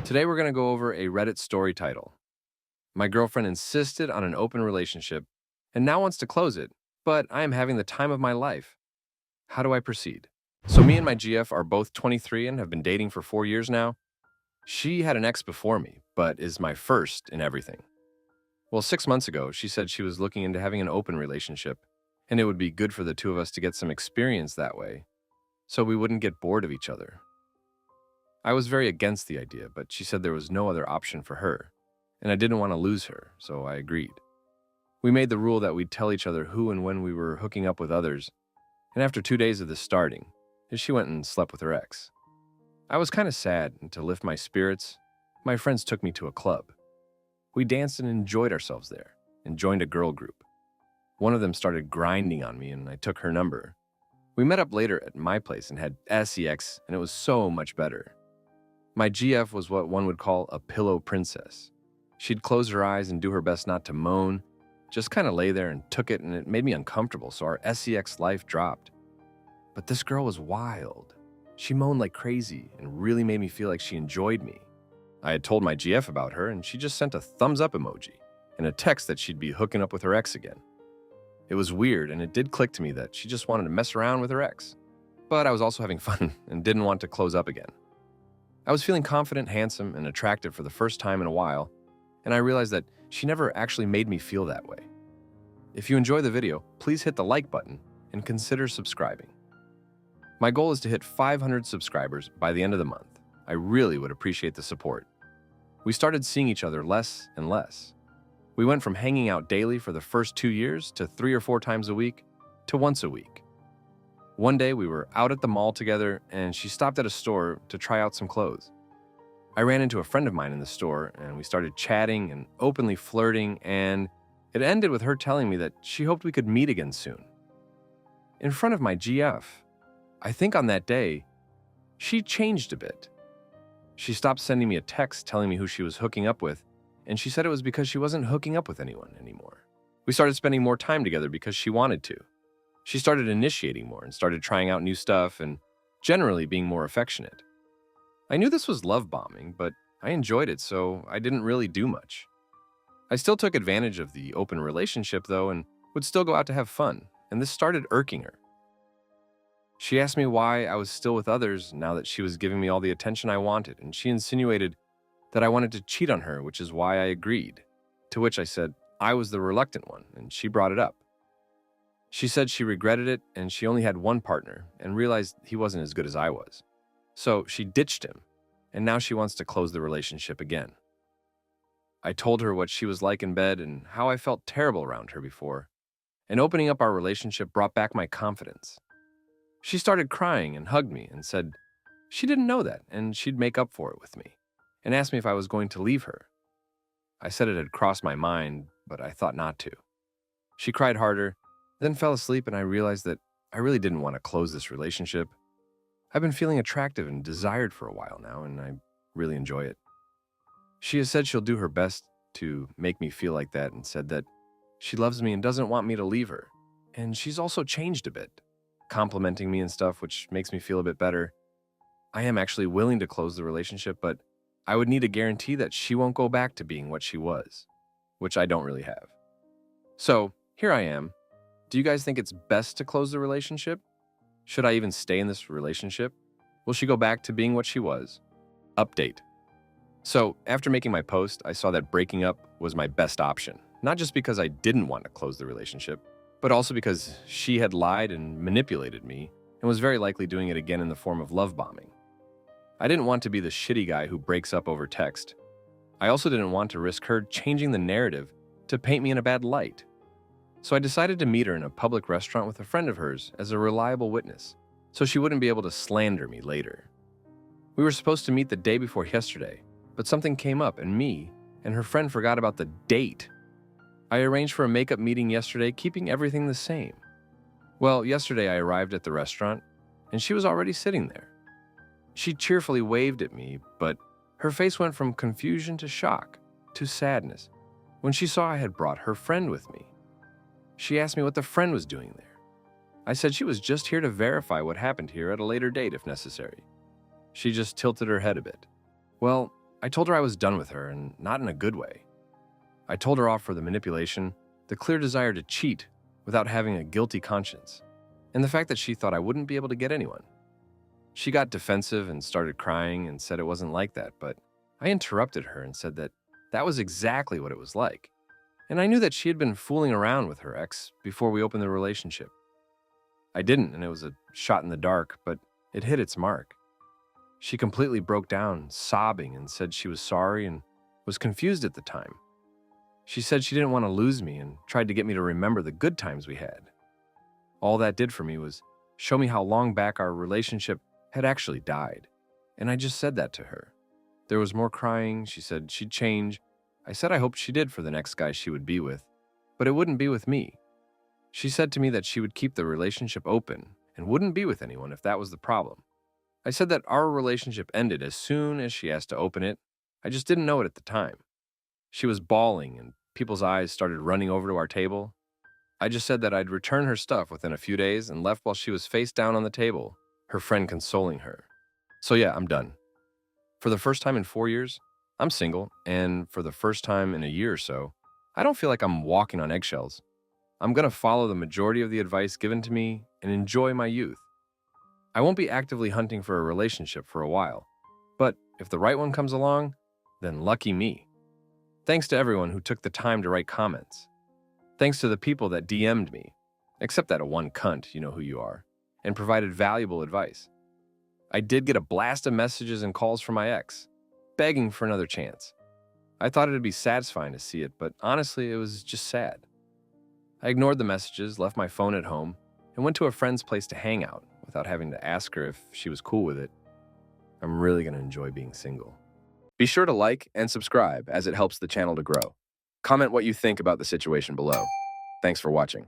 Today we're going to go over a Reddit story title. My girlfriend insisted on an open relationship and now wants to close it, but I am having the time of my life. How do I proceed? So me and my GF are both 23 and have been dating for 4 years now. She had an ex before me, but is my first in everything. Well, 6 months ago, she said she was looking into having an open relationship, and it would be good for the two of us to get some experience that way, so we wouldn't get bored of each other. I was very against the idea, but she said there was no other option for her, and I didn't want to lose her, so I agreed. We made the rule that we'd tell each other who and when we were hooking up with others, and after 2 days of this starting, she went and slept with her ex. I was kind of sad, and to lift my spirits, my friends took me to a club. We danced and enjoyed ourselves there, and joined a girl group. One of them started grinding on me, and I took her number. We met up later at my place and had sex, and it was so much better. My GF was what one would call a pillow princess. She'd close her eyes and do her best not to moan, just kind of lay there and took it, and it made me uncomfortable, so our sex life dropped. But this girl was wild. She moaned like crazy and really made me feel like she enjoyed me. I had told my GF about her, and she just sent a thumbs up emoji and a text that she'd be hooking up with her ex again. It was weird, and it did click to me that she just wanted to mess around with her ex. But I was also having fun and didn't want to close up again. I was feeling confident, handsome, and attractive for the first time in a while, and I realized that she never actually made me feel that way. If you enjoy the video, please hit the like button and consider subscribing. My goal is to hit 500 subscribers by the end of the month. I really would appreciate the support. We started seeing each other less and less. We went from hanging out daily for the first 2 years to 3 or 4 times a week to once a week. One day we were out at the mall together and she stopped at a store to try out some clothes. I ran into a friend of mine in the store and we started chatting and openly flirting, and it ended with her telling me that she hoped we could meet again soon. In front of my GF, I think on that day, she changed a bit. She stopped sending me a text telling me who she was hooking up with, and she said it was because she wasn't hooking up with anyone anymore. We started spending more time together because she wanted to. She started initiating more and started trying out new stuff and generally being more affectionate. I knew this was love bombing, but I enjoyed it, so I didn't really do much. I still took advantage of the open relationship, though, and would still go out to have fun, and this started irking her. She asked me why I was still with others now that she was giving me all the attention I wanted, and she insinuated that I wanted to cheat on her, which is why I agreed, to which I said I was the reluctant one, and she brought it up. She said she regretted it and she only had one partner and realized he wasn't as good as I was. So she ditched him, and now she wants to close the relationship again. I told her what she was like in bed and how I felt terrible around her before, and opening up our relationship brought back my confidence. She started crying and hugged me and said she didn't know that and she'd make up for it with me, and asked me if I was going to leave her. I said it had crossed my mind, but I thought not to. She cried harder, then fell asleep, and I realized that I really didn't want to close this relationship. I've been feeling attractive and desired for a while now, and I really enjoy it. She has said she'll do her best to make me feel like that and said that she loves me and doesn't want me to leave her. And she's also changed a bit, complimenting me and stuff, which makes me feel a bit better. I am actually willing to close the relationship, but I would need a guarantee that she won't go back to being what she was, which I don't really have. So here I am. Do you guys think it's best to close the relationship? Should I even stay in this relationship? Will she go back to being what she was? Update. So after making my post, I saw that breaking up was my best option. Not just because I didn't want to close the relationship, but also because she had lied and manipulated me and was very likely doing it again in the form of love bombing. I didn't want to be the shitty guy who breaks up over text. I also didn't want to risk her changing the narrative to paint me in a bad light. So I decided to meet her in a public restaurant with a friend of hers as a reliable witness, so she wouldn't be able to slander me later. We were supposed to meet the day before yesterday, but something came up and me and her friend forgot about the date. I arranged for a makeup meeting yesterday, keeping everything the same. Well, yesterday I arrived at the restaurant, and she was already sitting there. She cheerfully waved at me, but her face went from confusion to shock to sadness when she saw I had brought her friend with me. She asked me what the friend was doing there. I said she was just here to verify what happened here at a later date if necessary. She just tilted her head a bit. Well, I told her I was done with her, and not in a good way. I told her off for the manipulation, the clear desire to cheat without having a guilty conscience, and the fact that she thought I wouldn't be able to get anyone. She got defensive and started crying and said it wasn't like that, but I interrupted her and said that that was exactly what it was like. And I knew that she had been fooling around with her ex before we opened the relationship. I didn't, and it was a shot in the dark, but it hit its mark. She completely broke down, sobbing, and said she was sorry and was confused at the time. She said she didn't want to lose me and tried to get me to remember the good times we had. All that did for me was show me how long back our relationship had actually died, and I just said that to her. There was more crying. She said she'd change. I said I hoped she did for the next guy she would be with, but it wouldn't be with me. She said to me that she would keep the relationship open and wouldn't be with anyone if that was the problem. I said that our relationship ended as soon as she asked to open it. I just didn't know it at the time. She was bawling and people's eyes started running over to our table. I just said that I'd return her stuff within a few days and left while she was face down on the table, her friend consoling her. So yeah, I'm done. For the first time in 4 years, I'm single, and for the first time in a year or so, I don't feel like I'm walking on eggshells. I'm gonna follow the majority of the advice given to me and enjoy my youth. I won't be actively hunting for a relationship for a while, but if the right one comes along, then lucky me. Thanks to everyone who took the time to write comments. Thanks to the people that DM'd me, except that one cunt, you know who you are, and provided valuable advice. I did get a blast of messages and calls from my ex, begging for another chance. I thought it'd be satisfying to see it, but honestly, it was just sad. I ignored the messages, left my phone at home, and went to a friend's place to hang out without having to ask her if she was cool with it. I'm really going to enjoy being single. Be sure to like and subscribe as it helps the channel to grow. Comment what you think about the situation below. Thanks for watching.